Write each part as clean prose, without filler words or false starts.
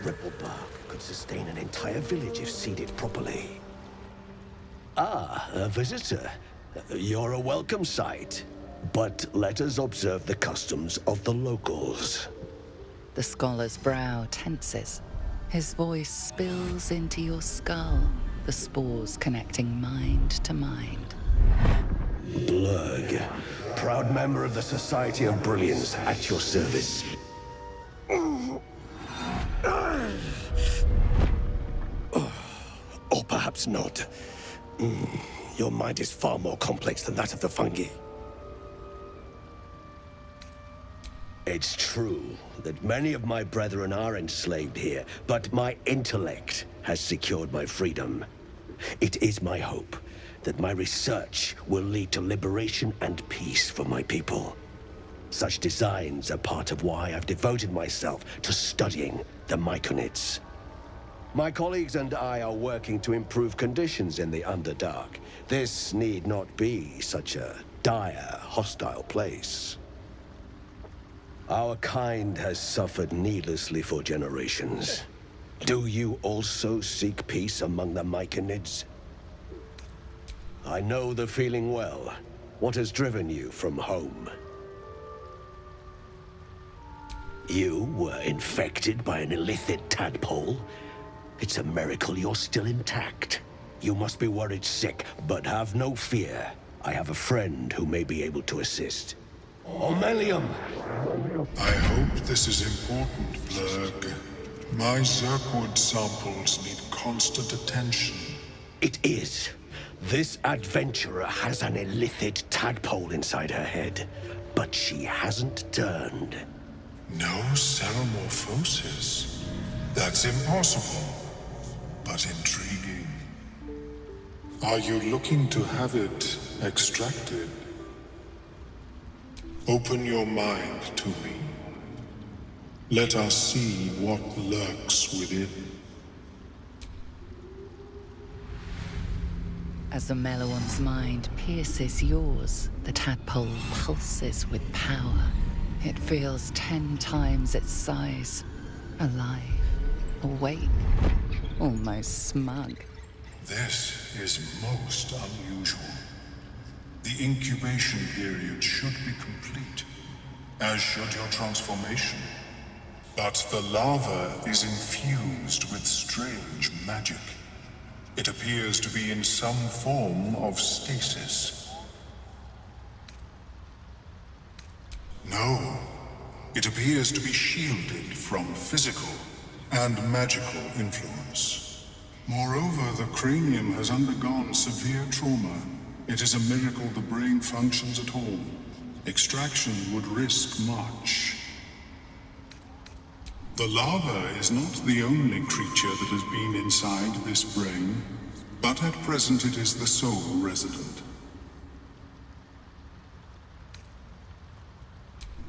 Ripple bark could sustain an entire village if seeded properly. Ah, a visitor. You're a welcome sight. But let us observe the customs of the locals. The scholar's brow tenses. His voice spills into your skull, the spores connecting mind to mind. Blurg, proud member of the Society of Brilliance, at your service. Or perhaps not. Your mind is far more complex than that of the fungi. It's true that many of my brethren are enslaved here, but my intellect has secured my freedom. It is my hope that my research will lead to liberation and peace for my people. Such designs are part of why I've devoted myself to studying the Myconids. My colleagues and I are working to improve conditions in the Underdark. This need not be such a dire, hostile place. Our kind has suffered needlessly for generations. Do you also seek peace among the Myconids? I know the feeling well. What has driven you from home? You were infected by an illithid tadpole? It's a miracle you're still intact. You must be worried sick, but have no fear. I have a friend who may be able to assist. Omelium! I hope this is important, Blurg. My Zerkwood samples need constant attention. It is. This adventurer has an illithid tadpole inside her head, but she hasn't turned. No ceremorphosis? That's impossible, but intriguing. Are you looking to have it extracted? Open your mind to me. Let us see what lurks within. As the Meloam's mind pierces yours, the tadpole pulses with power. It feels 10 times its size. Alive, awake, almost smug. This is most unusual. The incubation period should be complete, as should your transformation. But the larva is infused with strange magic. It appears to be in some form of stasis. No, it appears to be shielded from physical and magical influence. Moreover, the cranium has undergone severe trauma. It is a miracle the brain functions at all. Extraction would risk much. The larva is not the only creature that has been inside this brain, but at present it is the sole resident.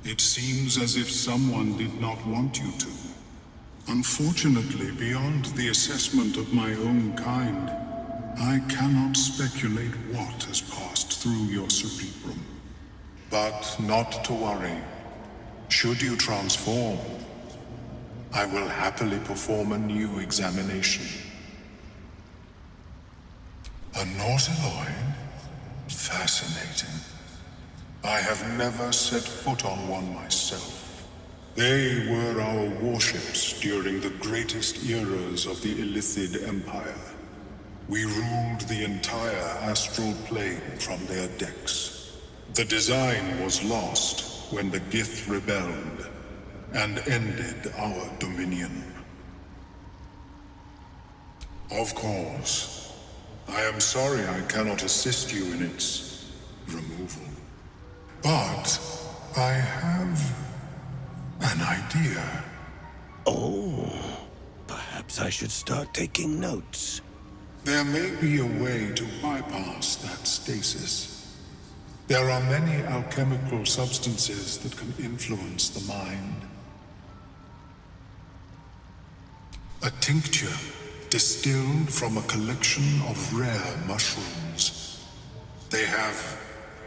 It seems as if someone did not want you to. Unfortunately, beyond the assessment of my own kind, I cannot speculate what has passed through your cerebrum. But not to worry. Should you transform, I will happily perform a new examination. A Nautiloid? Fascinating. I have never set foot on one myself. They were our warships during the greatest eras of the Illithid Empire. We ruled the entire astral plane from their decks. The design was lost when the Gith rebelled and ended our dominion. Of course, I am sorry I cannot assist you in its removal. But I have an idea. Oh, perhaps I should start taking notes. There may be a way to bypass that stasis. There are many alchemical substances that can influence the mind. A tincture distilled from a collection of rare mushrooms. They have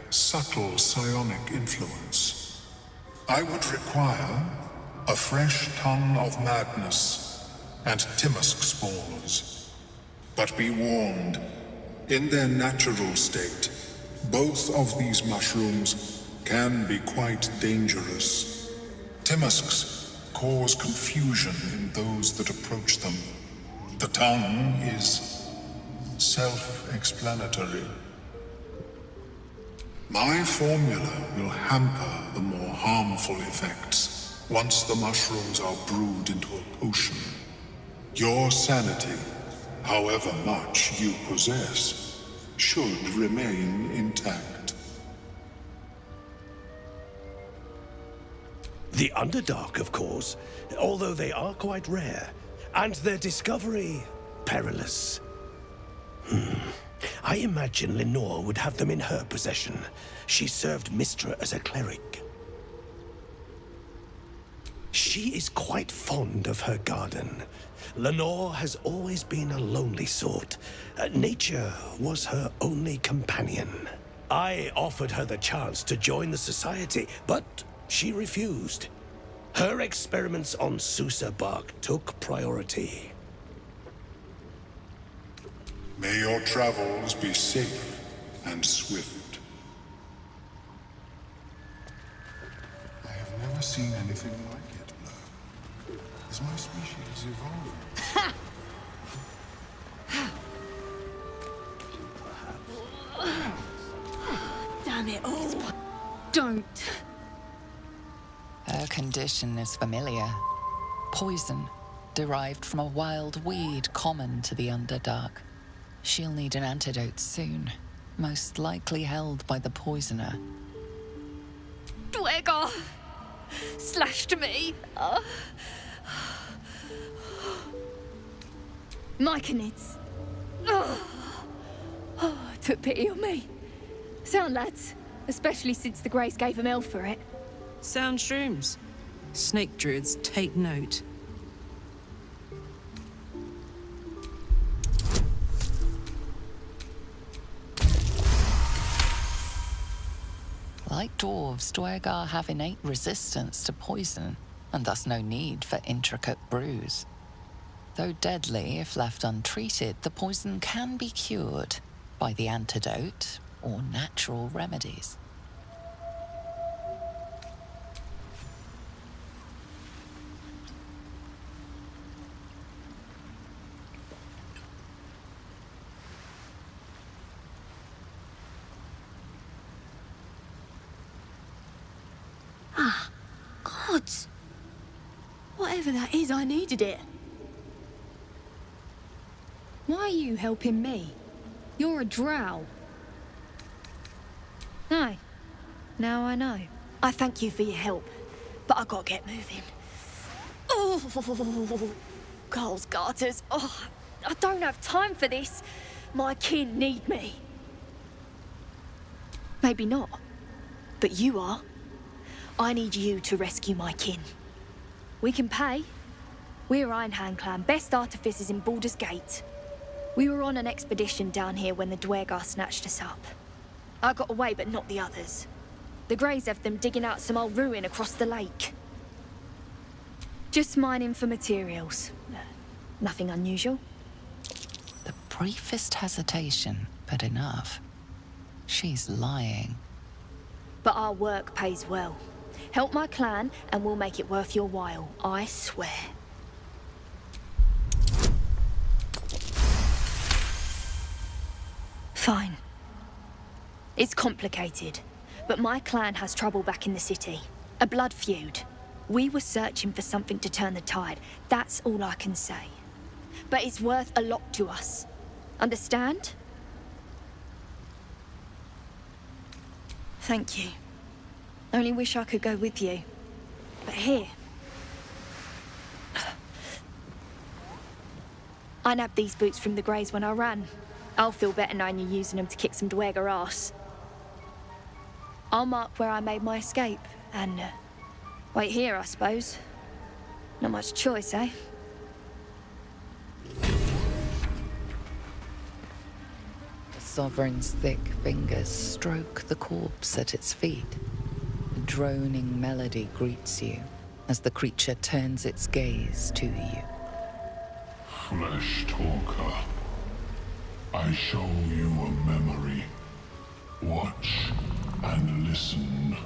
subtle psionic influence. I would require a fresh ton of madness and Timosk spores. But be warned, in their natural state, both of these mushrooms can be quite dangerous. Timusks cause confusion in those that approach them. The tongue is self-explanatory. My formula will hamper the more harmful effects once the mushrooms are brewed into a potion. Your sanity, however much you possess, should remain intact. The Underdark, of course, although they are quite rare, and their discovery perilous. I imagine Lenore would have them in her possession. She served Mistra as a cleric. She is quite fond of her garden. Lenore has always been a lonely sort. Nature was her only companion. I offered her the chance to join the society, but she refused. Her experiments on Susa bark took priority. May your travels be safe and swift. I have never seen anything like it, Blur. Is my species evolving? Damn it all. Don't. Her condition is familiar. Poison, derived from a wild weed common to the Underdark. She'll need an antidote soon, most likely held by the poisoner. Dwegar slashed me. Myconids. Took pity on me. Sound, lads. Especially since the Greys gave him hell for it. Sound shrooms. Snake druids, take note. Like dwarves, Dwegar have innate resistance to poison, and thus no need for intricate brews. Though deadly if left untreated, the poison can be cured by the antidote or natural remedies. Gods. Whatever that is, I needed it. Why are you helping me? You're a drow. No. Now I know. I thank you for your help, but I gotta get moving. Oh, Carl's garters. Oh, I don't have time for this. My kin need me. Maybe not, but you are. I need you to rescue my kin. We can pay. We're Ironhand Clan, best artificers in Baldur's Gate. We were on an expedition down here when the Dwegar snatched us up. I got away, but not the others. The Greys have them digging out some old ruin across the lake. Just mining for materials. Nothing unusual. The briefest hesitation, but enough. She's lying. But our work pays well. Help my clan, and we'll make it worth your while, I swear. Fine. It's complicated, but my clan has trouble back in the city. A blood feud. We were searching for something to turn the tide. That's all I can say. But it's worth a lot to us. Understand? Thank you. Only wish I could go with you. But here... I nabbed these boots from the Greys when I ran. I'll feel better knowing you're using them to kick some Dwegar ass. I'll mark where I made my escape, and wait here, I suppose. Not much choice, eh? The Sovereign's thick fingers stroke the corpse at its feet. A droning melody greets you as the creature turns its gaze to you. Flesh talker, I show you a memory. Watch and listen.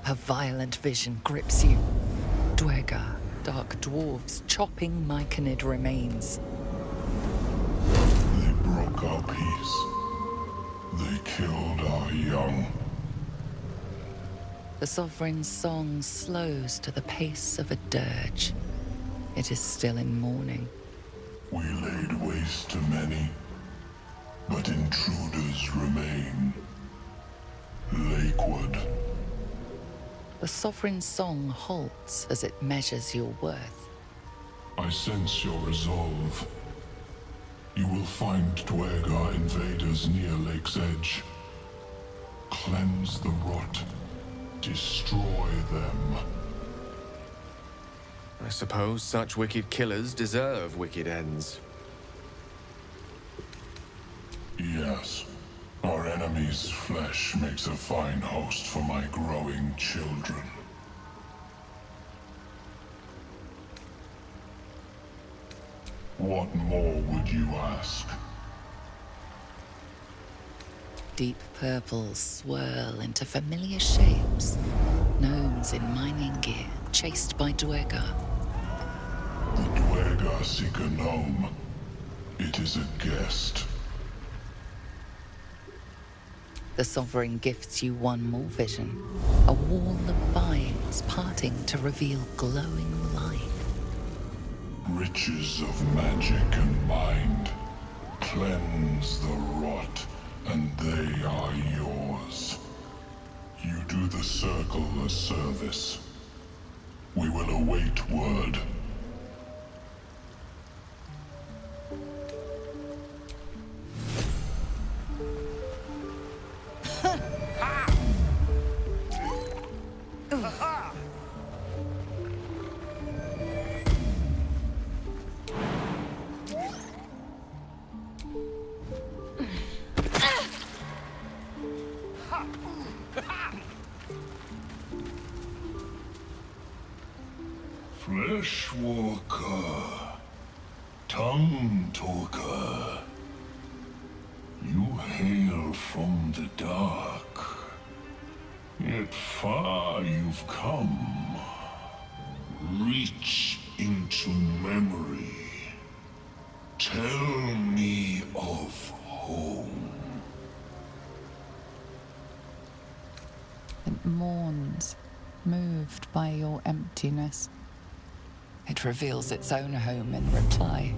A violent vision grips you. Dwergar, dark dwarves chopping Myconid remains. They broke our peace. They killed our young. The Sovereign's song slows to the pace of a dirge. It is still in mourning. We laid waste to many, but intruders remain. Lakewood. The Sovereign's song halts as it measures your worth. I sense your resolve. You will find Dwergar invaders near Lake's Edge. Cleanse the rot. Destroy them. I suppose such wicked killers deserve wicked ends. Yes. Our enemy's flesh makes a fine host for my growing children. What more would you ask? Deep purples swirl into familiar shapes. Gnomes in mining gear, chased by Dwergar. The Dwergar seek a gnome. It is a guest. The Sovereign gifts you one more vision. A wall of vines parting to reveal glowing light. Riches of magic and mind. Cleanse the rot, and they are yours. You do the Circle a service. We will await word. Fleshwalker, tongue talker, you hail from the dark, yet far you've come. Reach into memory. Tell me of home. It mourns, moved by your emptiness. It reveals its own home in reply.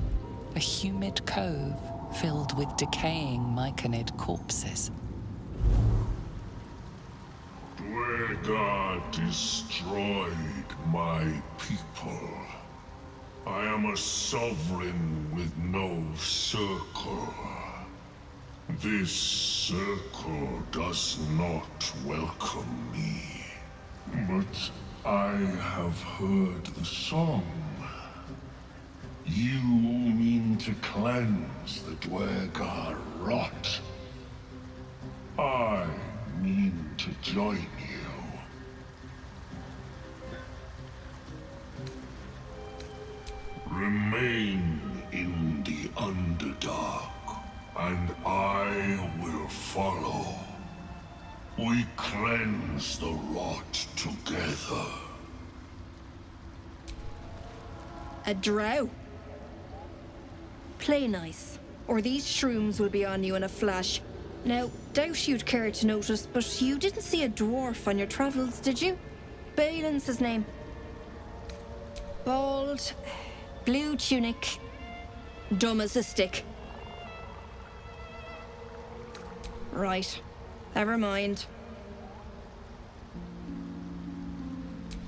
A humid cove filled with decaying Myconid corpses. Dwergar destroyed my people. I am a sovereign with no circle. This circle does not welcome me. But I have heard the song. You mean to cleanse the Dwergar rot. I mean to join you. Remain in the Underdark, and I will follow. We cleanse the rot together. A drow. Play nice, or these shrooms will be on you in a flash. Now, doubt you'd care to notice, but you didn't see a dwarf on your travels, did you? Balin's his name. Bald, blue tunic, dumb as a stick. Right, never mind.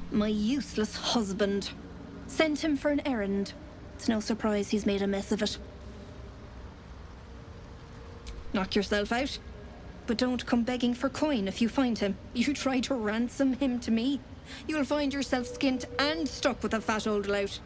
My useless husband. Sent him for an errand. It's no surprise he's made a mess of it. Knock yourself out. But don't come begging for coin if you find him. You try to ransom him to me, you'll find yourself skint and stuck with a fat old lout.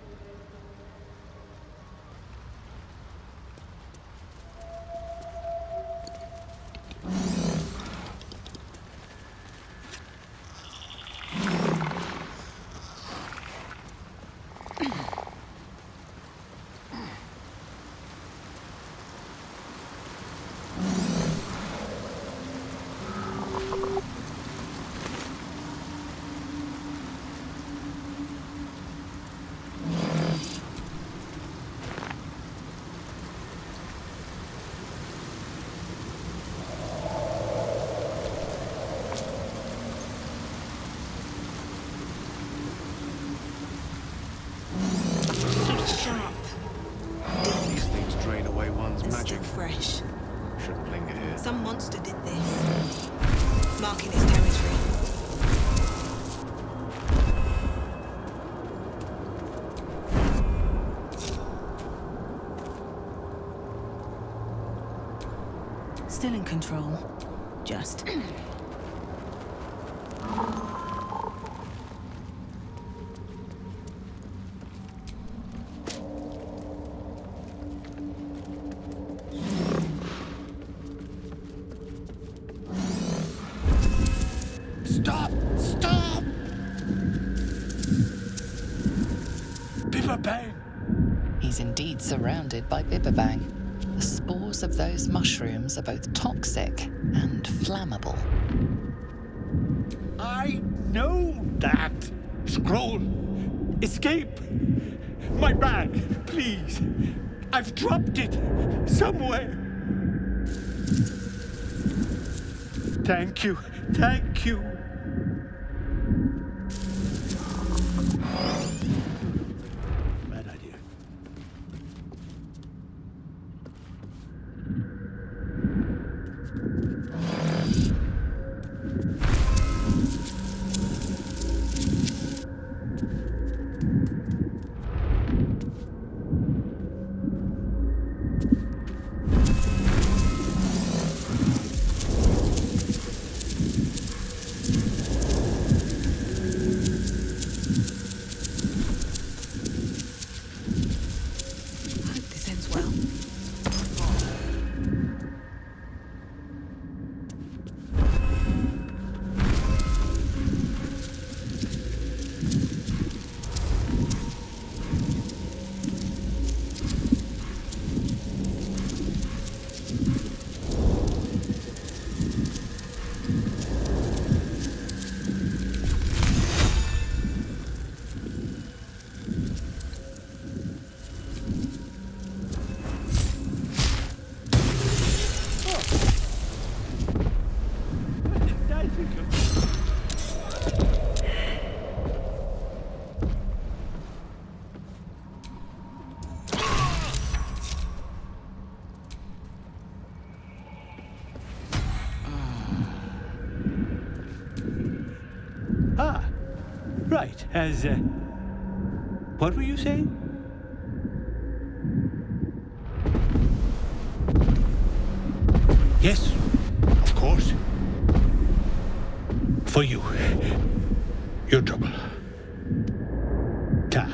still in control. Just. Stop! Stop! Bang! He's indeed surrounded by Bibberbang. The spores of those mushrooms are both toxic and flammable. I know that. Scroll. Escape. My bag, please. I've dropped it somewhere. Thank you. Thank you. Bad idea. Hope this ends well. What did I think of? Ah, right. What were you saying? Yes, of course. For you. Your trouble. Ta.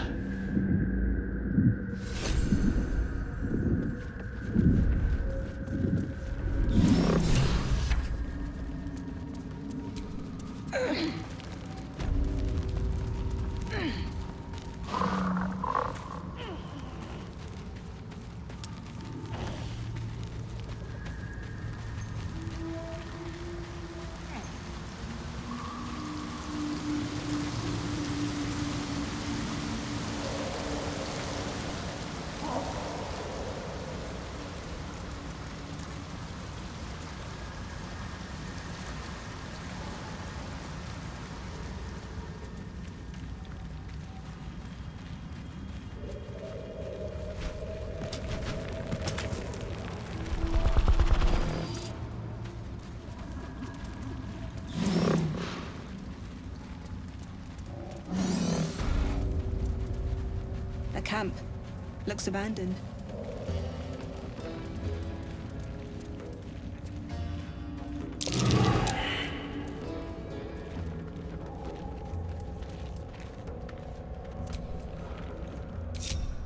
The camp looks abandoned.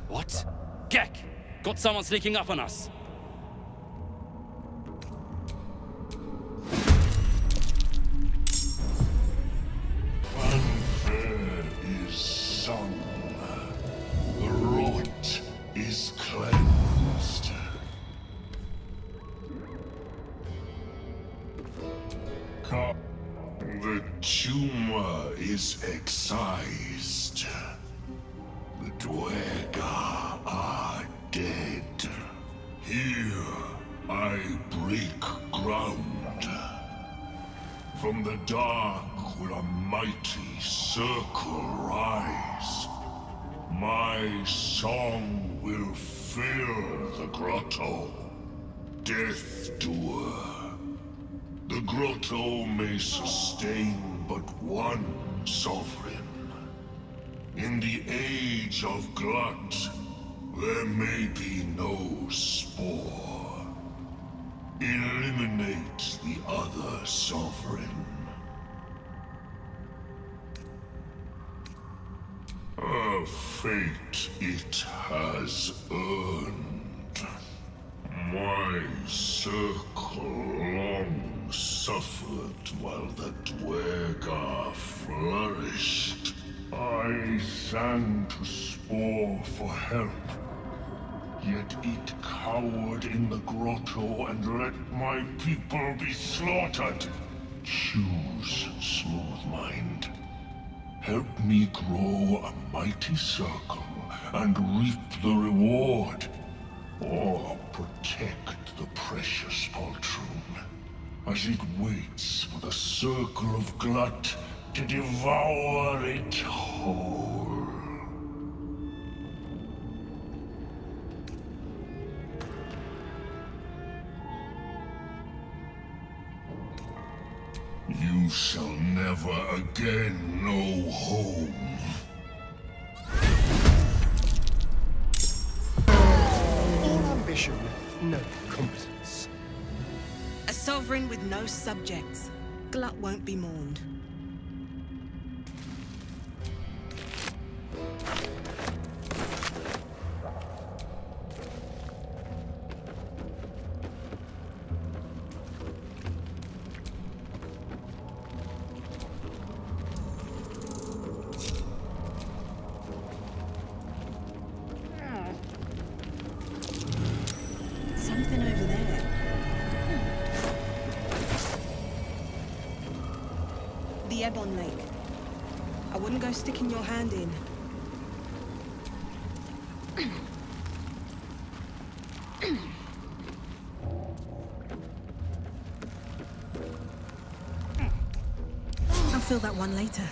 What? Gek! Got someone sneaking up on us. Fanfare is sung. The rot is cleansed. The tumor is excised. The Dwergar are dead. Here I break ground. From the dark will a mighty circle rise. My song will fill the grotto. Death Doer. The grotto may sustain but one sovereign. In the age of Glut, there may be no spore. eliminates the other sovereign. A fate it has earned. My circle long suffered while the Dwergar flourished. I sang to Spore for help, yet it cowered in the grotto and let my people be slaughtered. Choose, Smooth Mind. Help me grow a mighty circle and reap the reward, or protect the precious poltroon as it waits for the circle of Glut to devour it whole. You shall never again know home. All ambition, no competence. A sovereign with no subjects. Glut won't be mourned. Something over there. The Ebon Lake. I wouldn't go sticking your hand in. I'll fill that one later.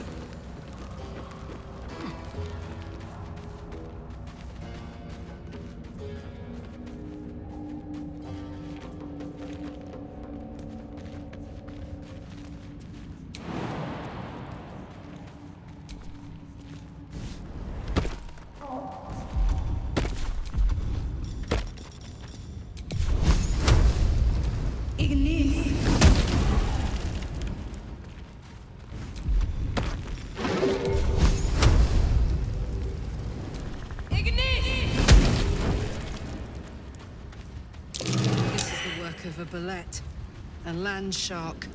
Of a bullet, a land shark.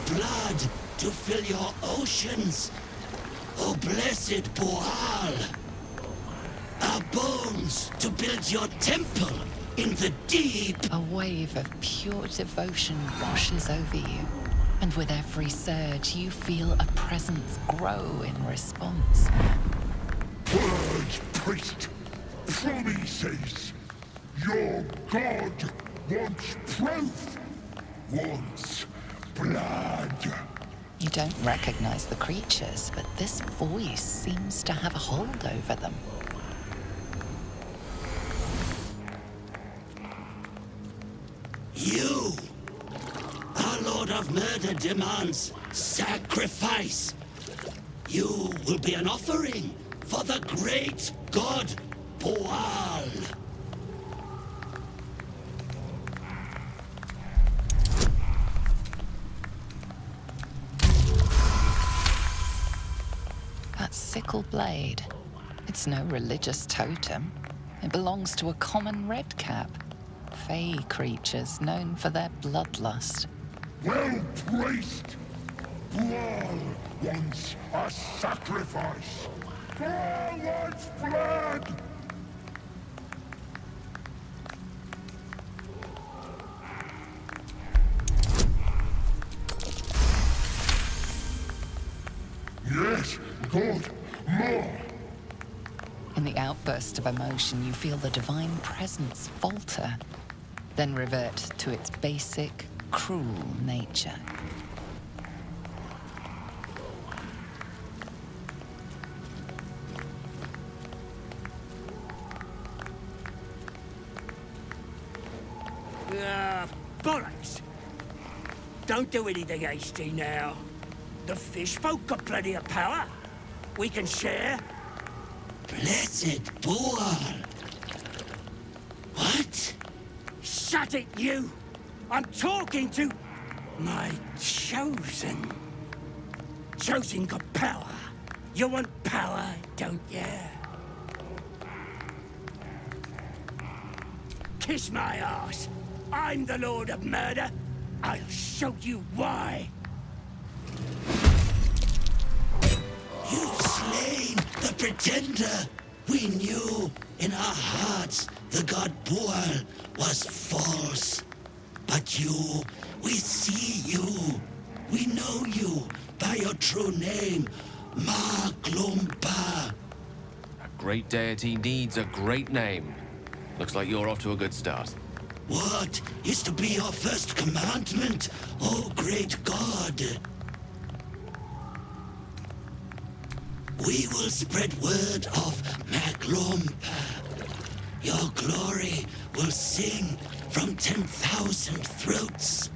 Blood to fill your oceans. O blessed Boal. Our bones to build your temple in the deep. A wave of pure devotion washes over you, and with every surge, you feel a presence grow in response. Word, priest! Promises! Your god wants proof! Wants blood! You don't recognize the creatures, but this voice seems to have a hold over them. You! Our Lord of Murder demands sacrifice! You will be an offering for the great god Boal. That sickle blade. It's no religious totem. It belongs to a common redcap. Fey creatures known for their bloodlust. Well placed! Boal wants a sacrifice! For lifeblood! Yes, good. More! In the outburst of emotion, you feel the divine presence falter, then revert to its basic, cruel nature. Bollocks! Don't do anything hasty now. The fish folk got plenty of power. We can share. Blessed Boal. What? Shut it, you! I'm talking to my chosen. Chosen got power. You want power, don't you? Kiss my ass. I'm the Lord of Murder. I'll show you why. You've slain the Pretender. We knew in our hearts the god Boal was false. But you, we see you. We know you by your true name, Maglumpa. A great deity needs a great name. Looks like you're off to a good start. What is to be your first commandment, O great god? We will spread word of Maglumpa. Your glory will sing from 10,000 throats.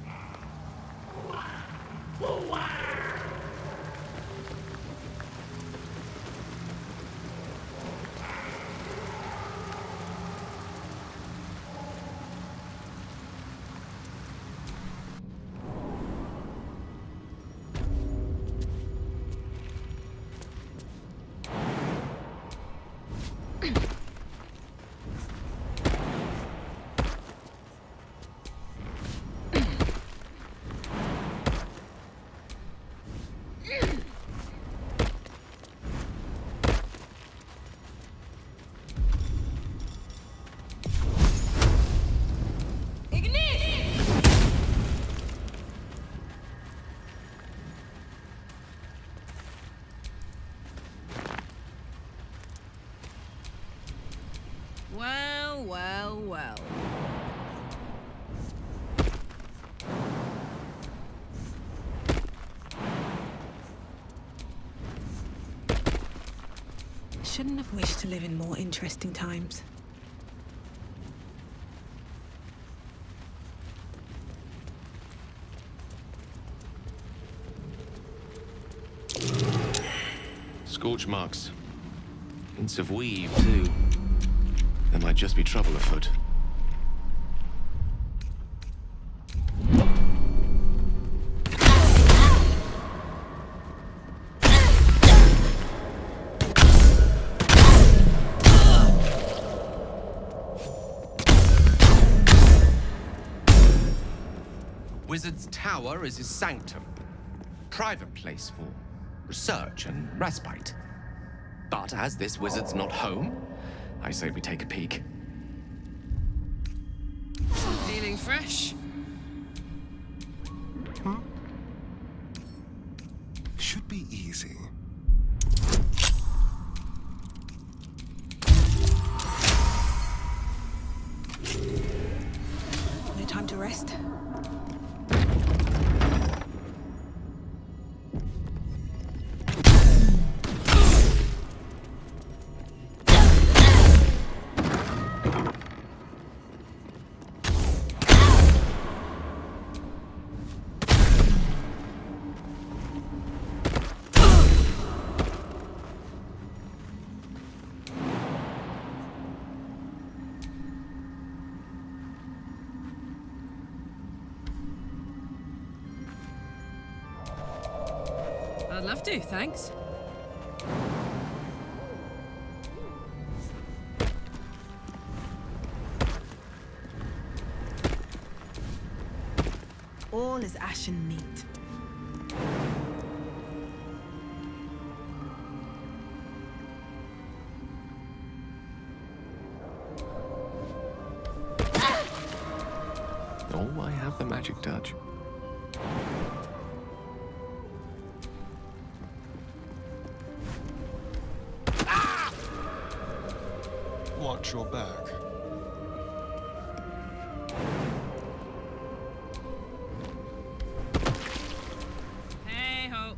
Well, well, well. Shouldn't have wished to live in more interesting times. Scorch marks. Hints of weave, too. There might just be trouble afoot. Wizard's Tower is his sanctum. Private place for research and respite. But as this wizard's not home, I say we take a peek. Feeling fresh? Should be easy. No time to rest. I'd love to, thanks. All is ashen meat. Oh, I have the magic touch. Watch your back. Hey ho.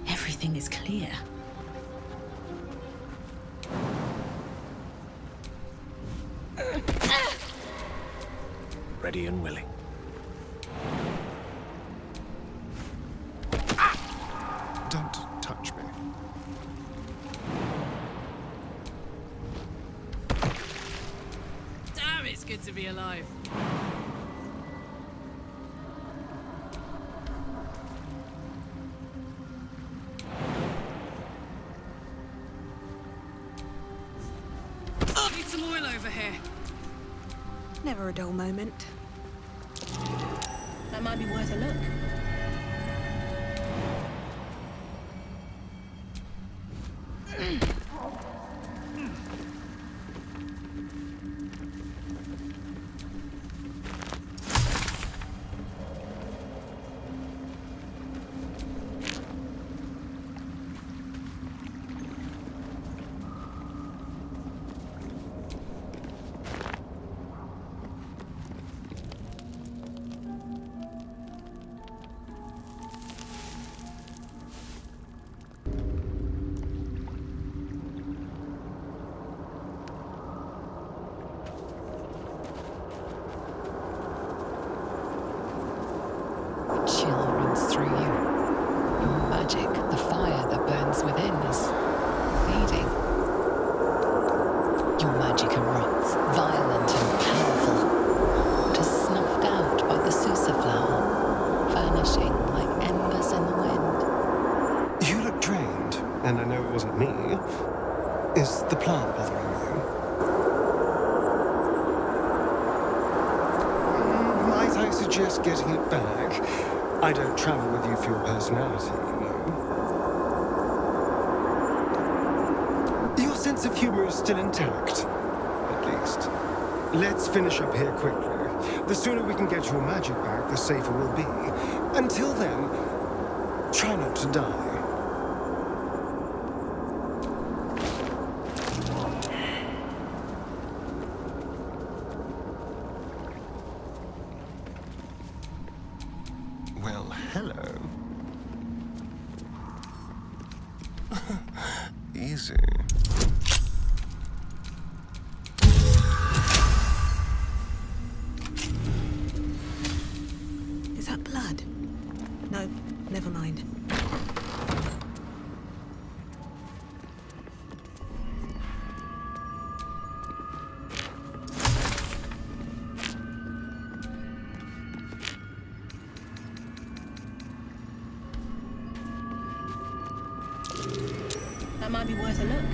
Everything is clear. Ready and willing. Don't touch me. Damn, it's good to be alive. Need some oil over here. Never a dull moment. That might be worth a look. Chill runs through you. Your magic, the fire that burns within, is fading. Your magic erupts, violent and powerful, just snuffed out by the Susa flower, vanishing like embers in the wind. You look drained, and I know it wasn't me. Is the plant bothering you? Might I suggest getting it back? I don't travel with you for your personality, you know. Your sense of humor is still intact, at least. Let's finish up here quickly. The sooner we can get your magic back, the safer we'll be. Until then, try not to die. Well, hello. Easy. Is that blood? No, never mind. That might be worth a look.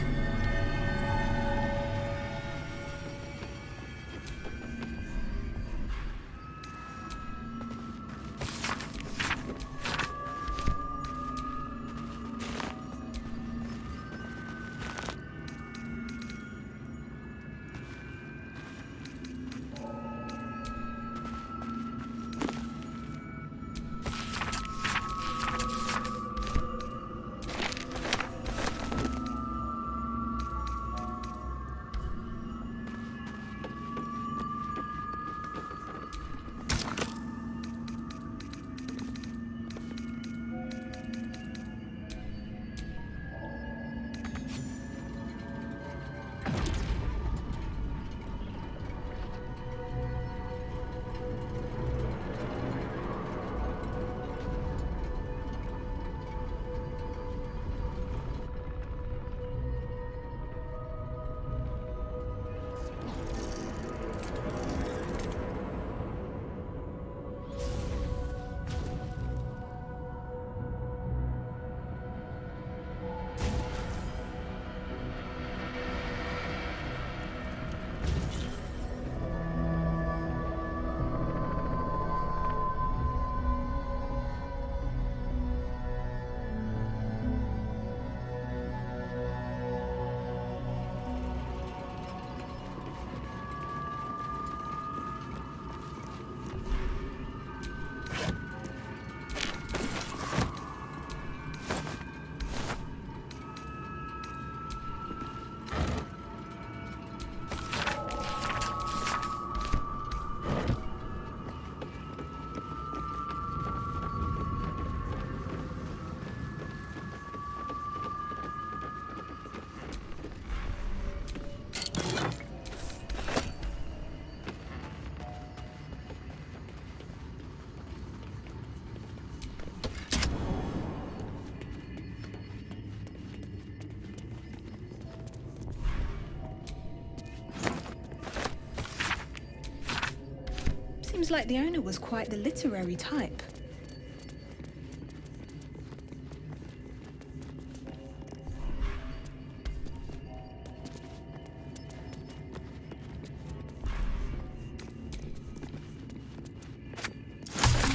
Seems like the owner was quite the literary type.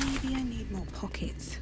Maybe I need more pockets.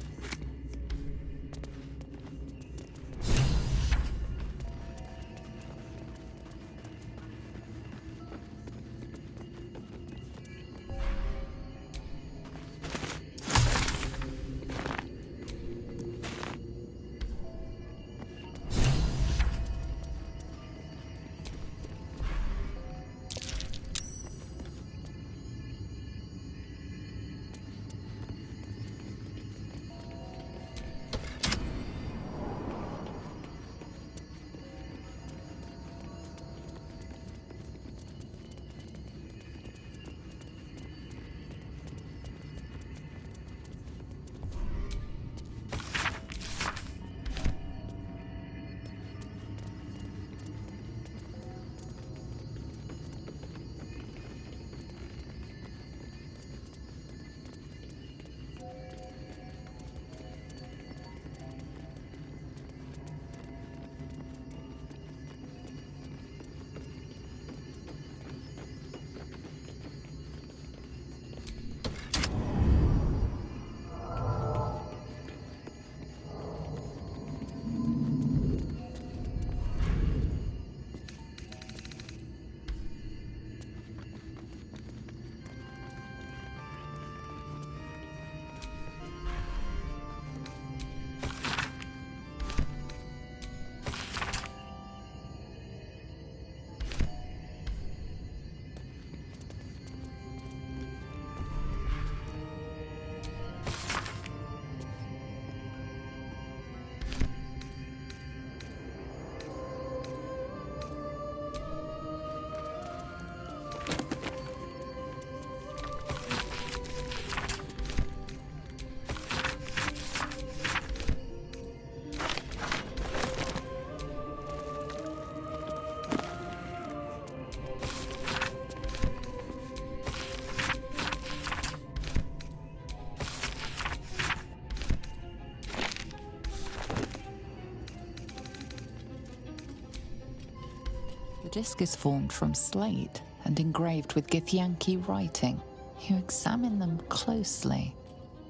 The disc is formed from slate and engraved with Githyanki writing. You examine them closely,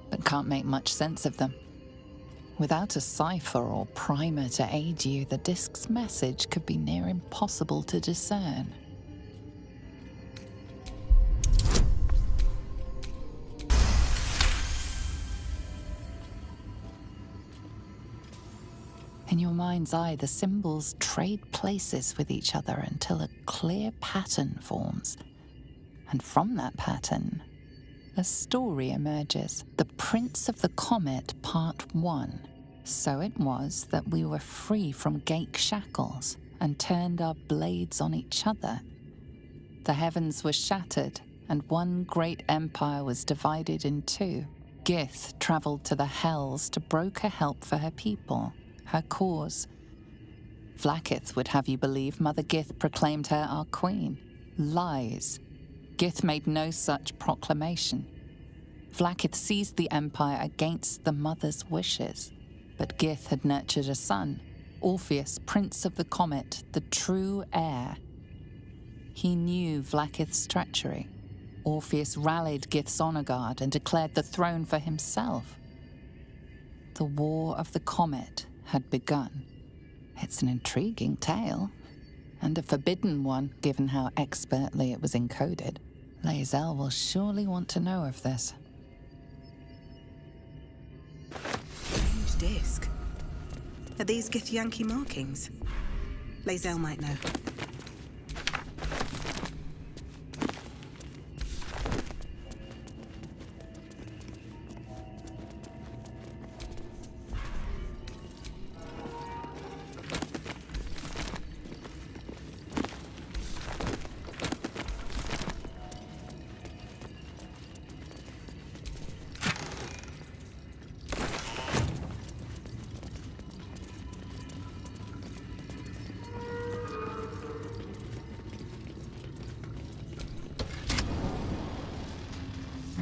but can't make much sense of them. Without a cipher or primer to aid you, the disc's message could be near impossible to discern. In your mind's eye, the symbols trade places with each other until a clear pattern forms. And from that pattern, a story emerges. The Prince of the Comet, Part 1. So it was that we were free from Gake shackles and turned our blades on each other. The heavens were shattered, and one great empire was divided in two. Gith traveled to the Hells to broker help for her people, her cause. Vlaakith would have you believe Mother Gith proclaimed her our queen. Lies. Gith made no such proclamation. Vlaakith seized the empire against the mother's wishes. But Gith had nurtured a son, Orpheus, Prince of the Comet, the true heir. He knew Vlaakith's treachery. Orpheus rallied Gith's honor guard and declared the throne for himself. The War of the Comet had begun. It's an intriguing tale, and a forbidden one, given how expertly it was encoded. Lae'zel will surely want to know of this. Strange disc. Are these Githyanki markings? Lae'zel might know.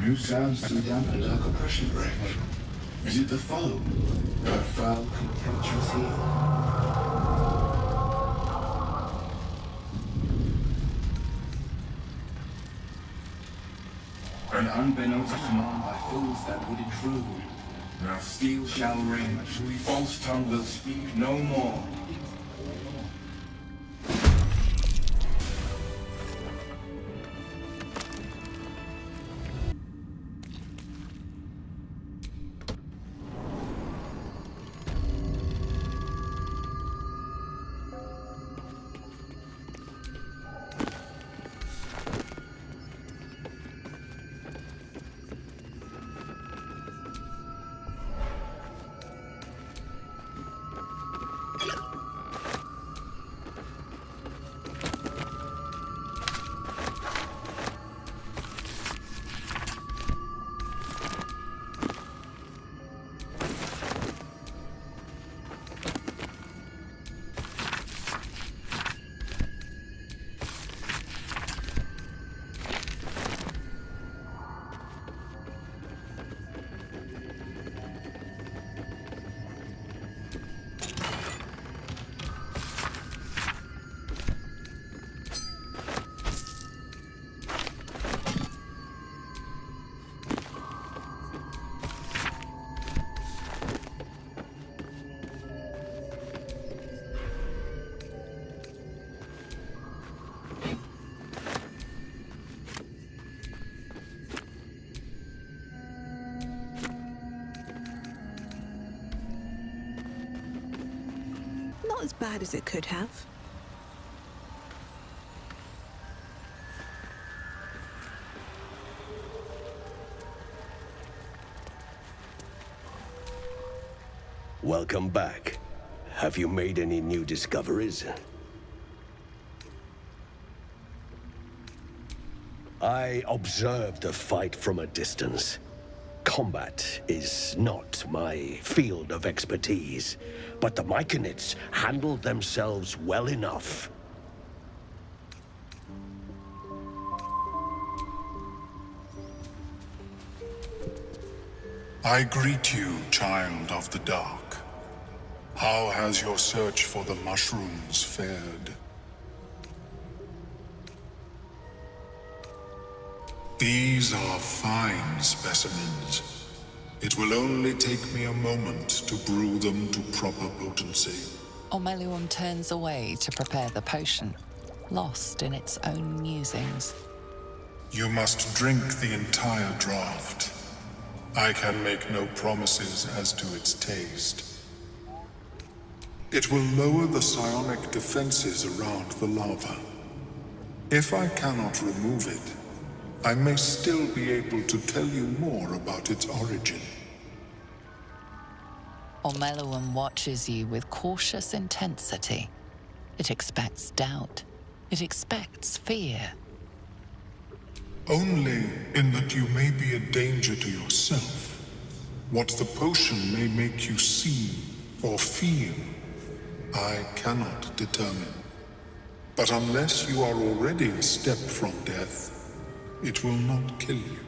New sounds to dampen dark oppression bring. Is it the foe? Her foul contemptuous heel? An unbeknownst command by fools that would intrude. Now steel shall ring, false tongue will speak no more. Not as bad as it could have. Welcome back. Have you made any new discoveries? I observed the fight from a distance. Combat is not my field of expertise, but the Myconids handled themselves well enough. I greet you, child of the dark. How has your search for the mushrooms fared? These are fine specimens. It will only take me a moment to brew them to proper potency. Ormeluum turns away to prepare the potion, lost in its own musings. You must drink the entire draught. I can make no promises as to its taste. It will lower the psionic defenses around the lava. If I cannot remove it, I may still be able to tell you more about its origin. Ormeluum watches you with cautious intensity. It expects doubt. It expects fear. Only in that you may be a danger to yourself. What the potion may make you see or feel, I cannot determine. But unless you are already a step from death, it will not kill you.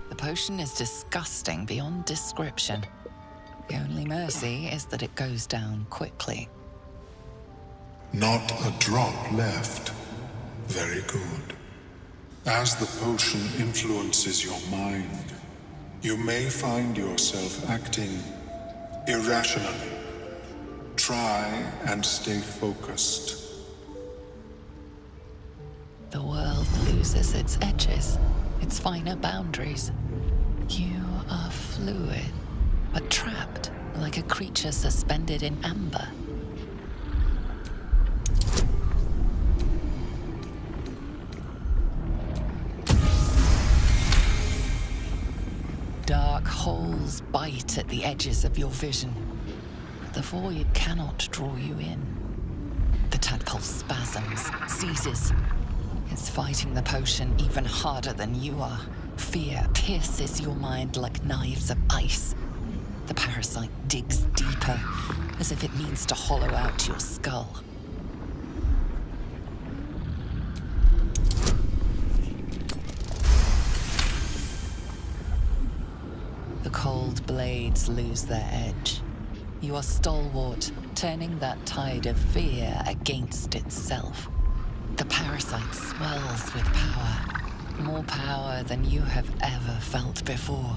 The potion is disgusting beyond description. The only mercy is that it goes down quickly. Not a drop left. Very good. As the potion influences your mind, you may find yourself acting irrationally. Try and stay focused. The world loses its edges, its finer boundaries. You are fluid, but trapped like a creature suspended in amber. Dark holes bite at the edges of your vision. The void cannot draw you in. The tadpole spasms, seizes. It's fighting the potion even harder than you are. Fear pierces your mind like knives of ice. The parasite digs deeper, as if it means to hollow out your skull. blades lose their edge. You are stalwart, turning that tide of fear against itself. The parasite swells with power, more power than you have ever felt before.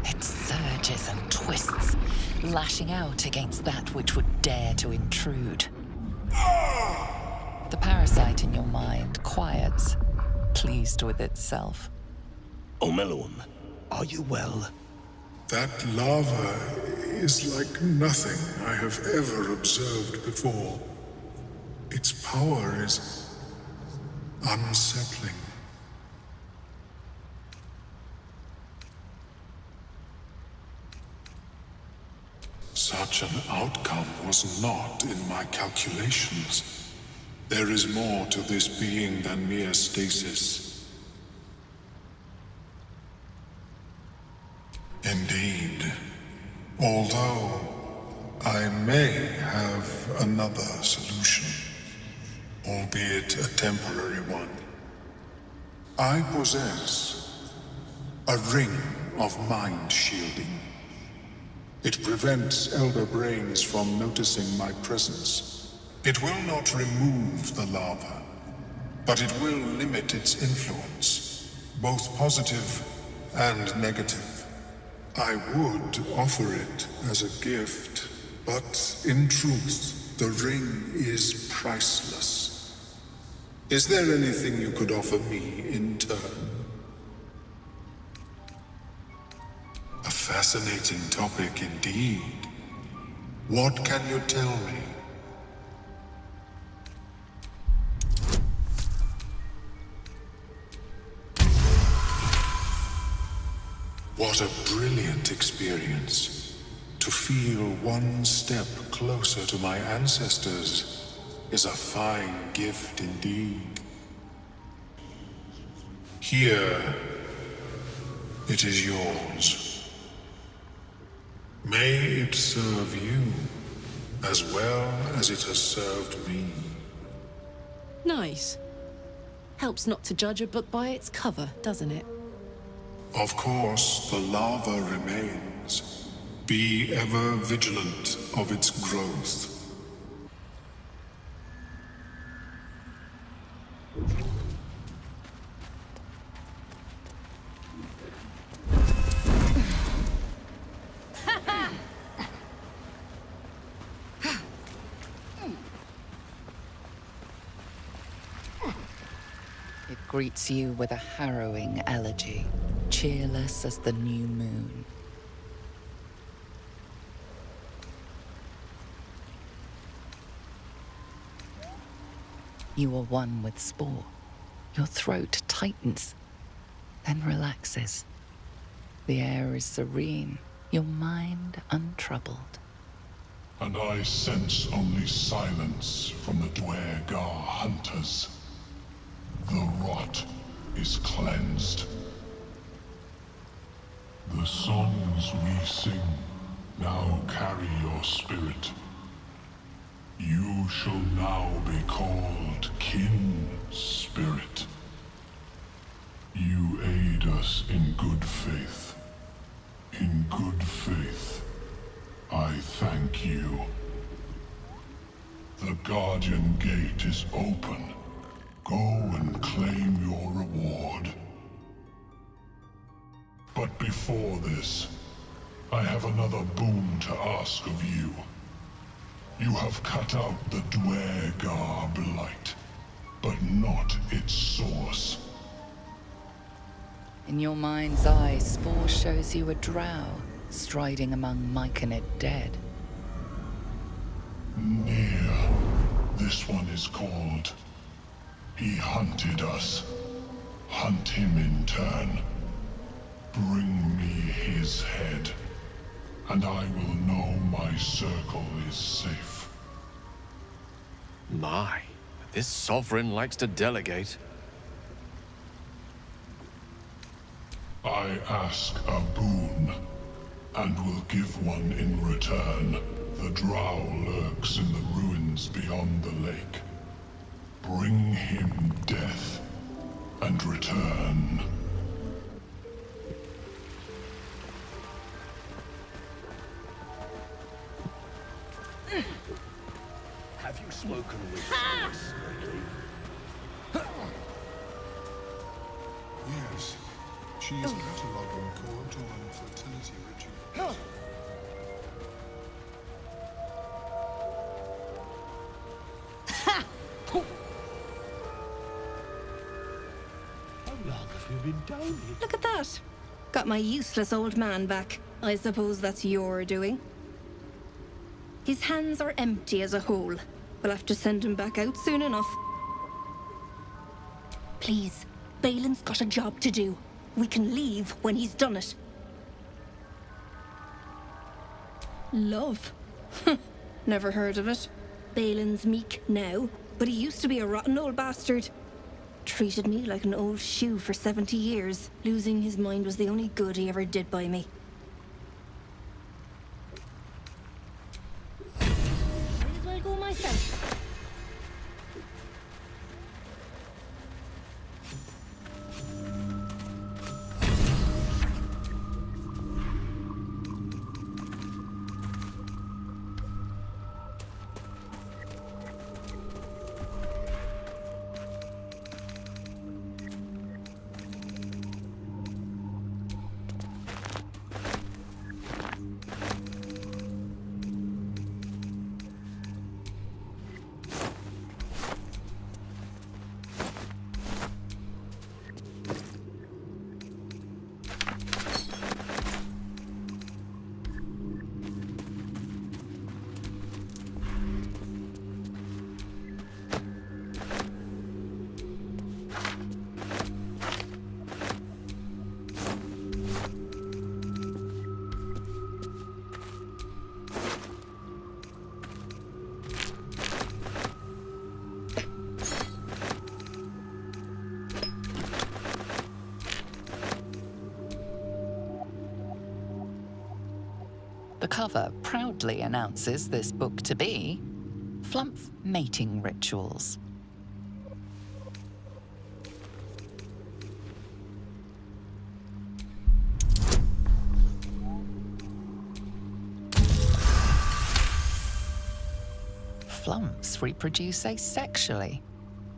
It surges and twists, lashing out against that which would dare to intrude. The parasite in your mind quiets, pleased with itself. Omeluum, are you well? That lava is like nothing I have ever observed before. Its power is unsettling. Such an outcome was not in my calculations. There is more to this being than mere stasis. Indeed. Although I may have another solution, albeit a temporary one. I possess a ring of mind shielding. It prevents elder brains from noticing my presence. It will not remove the lava, but it will limit its influence, both positive and negative. I would offer it as a gift, but in truth, the ring is priceless. Is there anything you could offer me in turn? A fascinating topic indeed. What can you tell me? What a brilliant experience. To feel one step closer to my ancestors is a fine gift indeed. Here, it is yours. May it serve you as well as it has served me. Nice. Helps not to judge a book by its cover, doesn't it? Of course, the lava remains. Be ever vigilant of its growth. It greets you with a harrowing elegy, cheerless as the new moon. You are one with Spore. Your throat tightens, then relaxes. The air is serene, your mind untroubled. And I sense only silence from the Dwergar hunters. The rot is cleansed. The songs we sing now carry your spirit. You shall now be called Kin Spirit. You aid us in good faith. In good faith, I thank you. The Guardian Gate is open. Go and claim your reward. But before this, I have another boon to ask of you. You have cut out the Dwergar blight, but not its source. In your mind's eye, Spore shows you a drow striding among Myconid dead. Near. This one is called. He hunted us. Hunt him in turn. Bring me his head, and I will know my circle is safe. My, this sovereign likes to delegate. I ask a boon, and will give one in return. The drow lurks in the ruins beyond the lake. Bring him death, and return. spoken with Sirius lately? Yes. She is cataloging Koatoan fertility rituals. How long have you been down here? Look at that. Got my useless old man back. I suppose that's your doing. His hands are empty as a whole. We'll have to send him back out soon enough. Please, Balin's got a job to do. We can leave when he's done it. Love? Never heard of it. Balin's meek now, but he used to be a rotten old bastard. Treated me like an old shoe for 70 years. Losing his mind was the only good he ever did by me. Might as well go myself. The cover proudly announces this book to be Flumph Mating Rituals. Flumps reproduce asexually.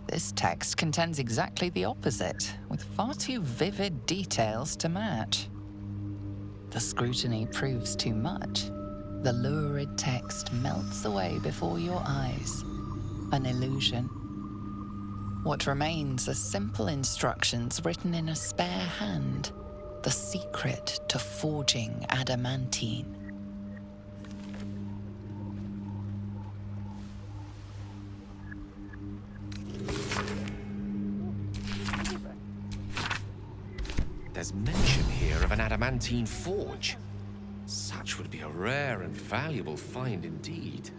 This text contends exactly the opposite, with far too vivid details to match. The scrutiny proves too much. The lurid text melts away before your eyes. An illusion. What remains are simple instructions written in a spare hand. The secret to forging adamantine. There's mention here of an adamantine forge. Such would be a rare and valuable find indeed.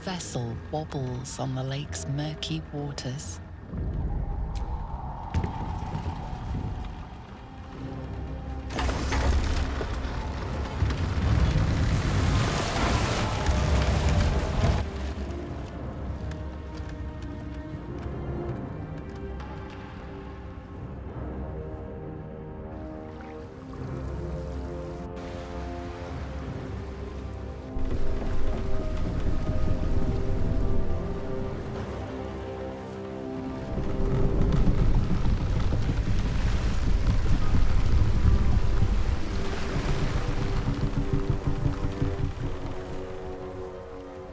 Vessel wobbles on the lake's murky waters.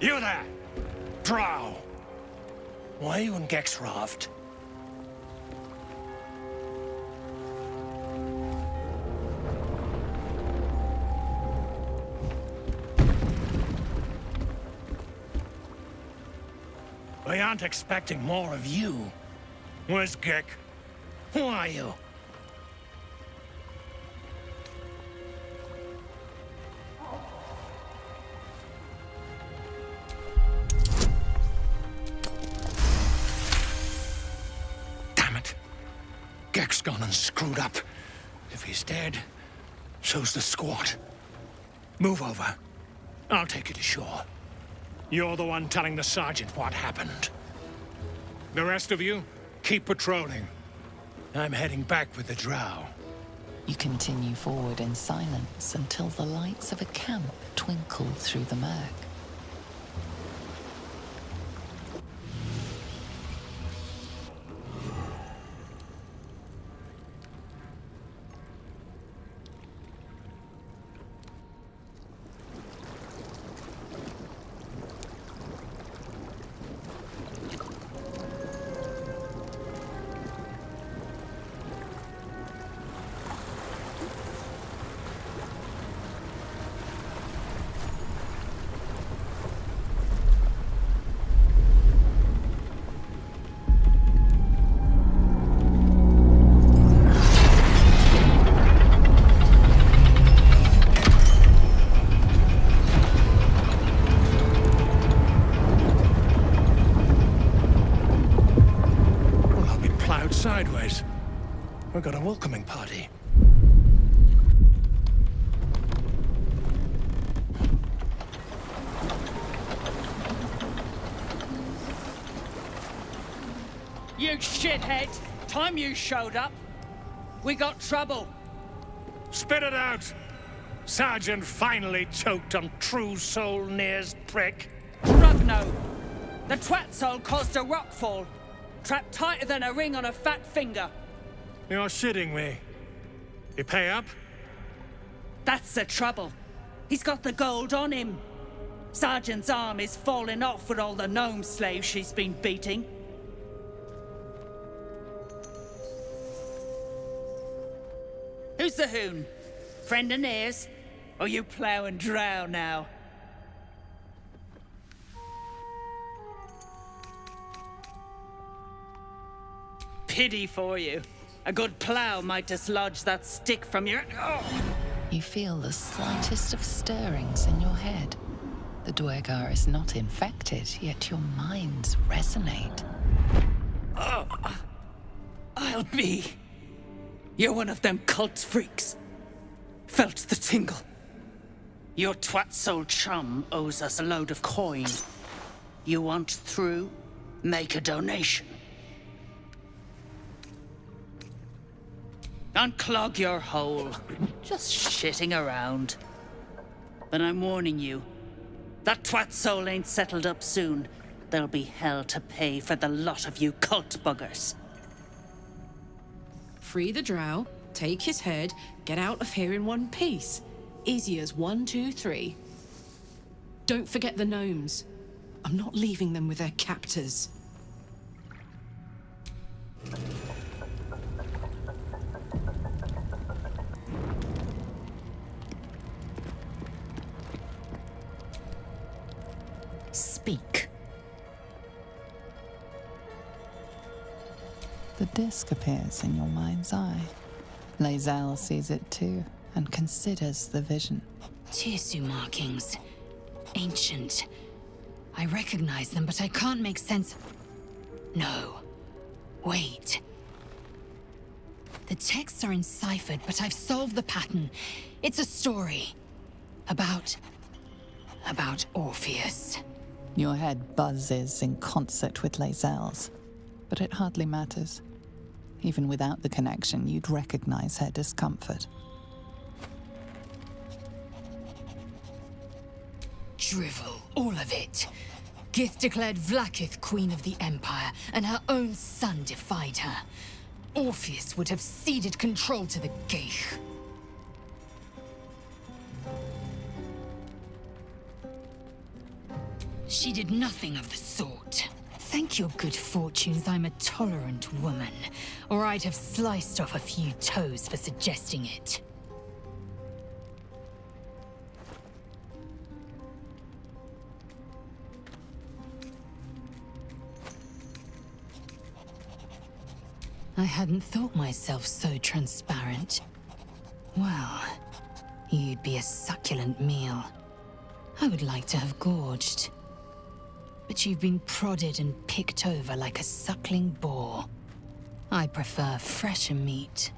You there! Drow! Why are you in Gexraft? I aren't expecting more of you. Where's Gek? Who are you? Jack's gone and screwed up. If he's dead, so's the squad. Move over. I'll take you to shore. You're the one telling the sergeant what happened. The rest of you, keep patrolling. I'm heading back with the drow. You continue forward in silence until the lights of a camp twinkle through the murk. Sideways. We've got a welcoming party. You shithead! Time you showed up, we got trouble. Spit it out! Sergeant finally choked on True Soul Near's prick. Rugno! The twat soul caused a rockfall. Trapped tighter than a ring on a fat finger. You're shitting me. You pay up? That's the trouble. He's got the gold on him. Sergeant's arm is falling off with all the gnome slaves she's been beating. Who's the hoon? Friend of Near's? Or you plough and drow now? Pity for you. A good plough might dislodge that stick from your... Oh. You feel the slightest of stirrings in your head. The Dwergar is not infected, yet your minds resonate. Oh. I'll be... You're one of them cult freaks. Felt the tingle. Your twat-soul chum owes us a load of coin. You want through? Make a donation. Unclog your hole. Just shitting around. But I'm warning you, that twat soul ain't settled up soon. There'll be hell to pay for the lot of you cult buggers. Free the drow, take his head, get out of here in one piece. Easy as 1, 2, 3. Don't forget the gnomes. I'm not leaving them with their captors. Speak. The disc appears in your mind's eye. Lae'zel sees it too, and considers the vision. Tissue markings. Ancient. I recognize them, but I can't make sense. No. Wait. The texts are enciphered, but I've solved the pattern. It's a story. About Orpheus. Your head buzzes in concert with Lae'zel's, but it hardly matters. Even without the connection, you'd recognize her discomfort. Drivel, all of it. Gith declared Vlaakith Queen of the Empire, and her own son defied her. Orpheus would have ceded control to the Geich. She did nothing of the sort. Thank your good fortunes I'm a tolerant woman, or I'd have sliced off a few toes for suggesting it. I hadn't thought myself so transparent. Well, you'd be a succulent meal. I would like to have gorged. But you've been prodded and picked over like a suckling boar. I prefer fresher meat.